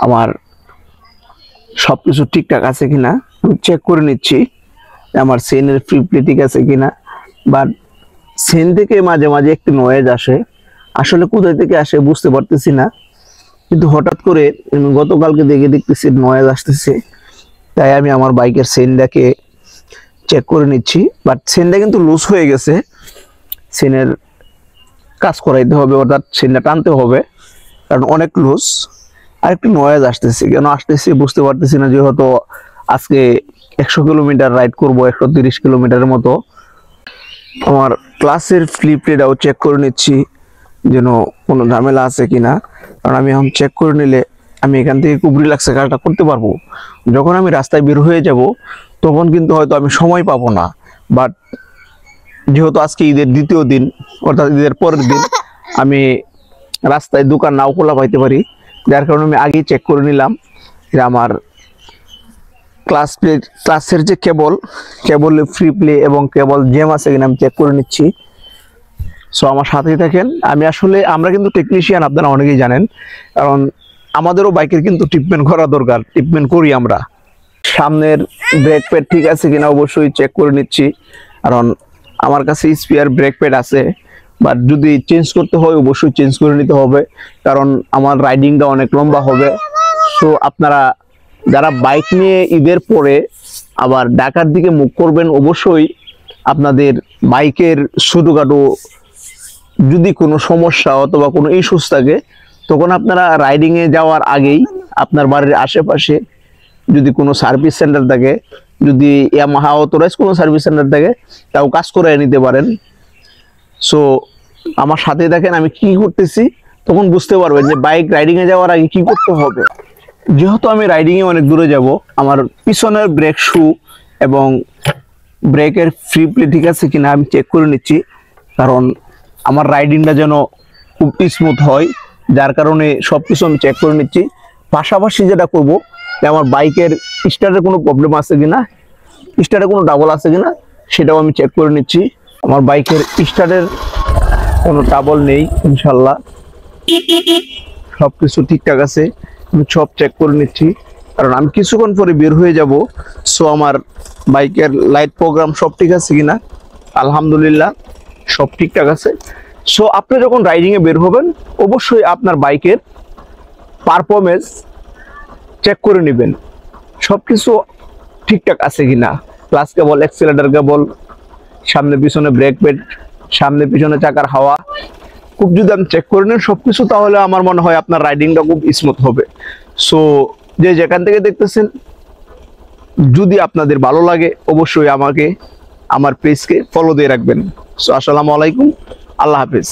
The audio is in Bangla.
আমার সবকিছু ঠিকঠাক আছে কিনা আমি চেক করে নিচ্ছি। আমার চেনের ফ্রি প্লে ঠিক আছে কিনা। বাট চেন থেকে মাঝে মাঝে একটু নয়েজ আসে, আসলে কোথায় থেকে আসে বুঝতে পারতেছি না, কিন্তু হঠাৎ করে গতকালকে দেখতেছি নয়েজ আসতেছে। তাই আমি আমার বাইকের চেনটাকে চেক করে নিচ্ছি। বাট চেনটা কিন্তু লুজ হয়ে গেছে, চেনের কাজ করাইতে হবে, অর্থাৎ চেনটা টানতে হবে, কারণ অনেক লুজ। আর একটু নয়েজ আসতেছে, কেন আসতেছে বুঝতে পারতেছি না। যেহেতু আজকে 100 কিলোমিটার রাইড করবো, 130 কিলোমিটারের মতো। আমার ক্লাসের ফ্লিপটাও চেক করে নিচ্ছি যেন কোনো ঝামেলা আছে কিনা, কারণ আমি এখন চেক করে নিলে আমি এখান থেকে খুব রিল্যাক্সে কাজটা করতে পারবো। যখন আমি রাস্তায় বের হয়ে যাব তখন কিন্তু হয়তো আমি সময় পাবো না। বাট যেহেতু আজকে ঈদের দ্বিতীয় দিন, অর্থাৎ ঈদের পরের দিন, আমি রাস্তায় দোকান নাও খোলা পাইতে পারি, যার কারণে আমি আগেই চেক করে নিলাম যে আমার ক্লাসের যে কেবল ফ্রি প্লে এবং কেবল জ্যাম আছে কিনা আমি চেক করে নিচ্ছি। সো আমার সাথেই থাকেন। আমরা কিন্তু টেকনিশিয়ান, আপনারা অনেকেই জানেন, কারণ আমাদেরও বাইকের কিন্তু ট্রিটমেন্ট করা দরকার, ট্রিটমেন্ট করি আমরা। সামনের ব্রেক প্যাড ঠিক আছে কিনা অবশ্যই চেক করে নিচ্ছি, কারণ আমার কাছে স্পেয়ার ব্রেক প্যাড আছে। বাট যদি চেঞ্জ করতে হয় অবশ্যই চেঞ্জ করে নিতে হবে, কারণ আমার রাইডিংটা অনেক লম্বা হবে। সো আপনারা যারা বাইক নিয়ে ঈদের পরে আবার ঢাকার দিকে মুভ করবেন, অবশ্যই আপনাদের বাইকের ছোটোখাটো যদি কোনো সমস্যা অথবা কোনো ইস্যুস থাকে, তখন আপনারা রাইডিংয়ে যাওয়ার আগেই আপনার বাড়ির আশেপাশে যদি কোনো সার্ভিস সেন্টার থাকে, যদি ইয়ামাহা অথরাইজ কোনো সার্ভিস সেন্টার থাকে, তাও কাজ করে নিতে পারেন। সো আমার সাথে দেখেন আমি কি করতেছি, তখন বুঝতে পারবেন যে বাইক রাইডিংয়ে যাওয়ার আগে কি করতে হবে। যেহেতু আমি রাইডিংয়ে অনেক দূরে যাব, আমার পিছনের ব্রেক শু এবং ব্রেকের ফ্রি প্লে ঠিক আছে কিনা আমি চেক করে নিচ্ছি, কারণ আমার রাইডিংটা যেন খুব স্মুথ হয়, যার কারণে সব কিছু আমি চেক করে নিচ্ছি। পাশাপাশি যেটা করবো, আমার বাইকের স্টার্টের কোনো প্রবলেম আছে কিনা, স্টার্টে কোনো ডাবল আছে কিনা সেটাও আমি চেক করে নিচ্ছি। আমার বাইকের স্টার্টের কোনো ডাবল নেই ইনশাল্লাহ, সব কিছু ঠিকঠাক আছে। আমি সব চেক করে নিচ্ছি, কারণ আমি কিছুক্ষণ পরে বের হয়ে যাব। সো আমার বাইকের লাইট প্রোগ্রাম সব ঠিক আছে কিনা, আলহামদুলিল্লাহ সব ঠিকঠাক আছে। সো আপনি যখন রাইডিংয়ে বের হবেন অবশ্যই আপনার বাইকের পারফরমেন্স চেক করে নেবেন, সব কিছু ঠিকঠাক আছে কিনা। ক্লাচ কেবল, অ্যাক্সিলারেটর কেবল, সামনে পিছনে ব্রেক প্যাড, সামনে পিছনে চাকার হাওয়া খুব যদি আপনি চেক করে নেন সবকিছু, তাহলে আমার মনে হয় আপনার রাইডিংটা খুব স্মুথ হবে। সো যে যেখান থেকে দেখতেছেন, যদি আপনাদের ভালো লাগে অবশ্যই আমাকে আমার পেজকে ফলো দিয়ে রাখবেন। সো আসসালামু আলাইকুম, আল্লাহ হাফেজ।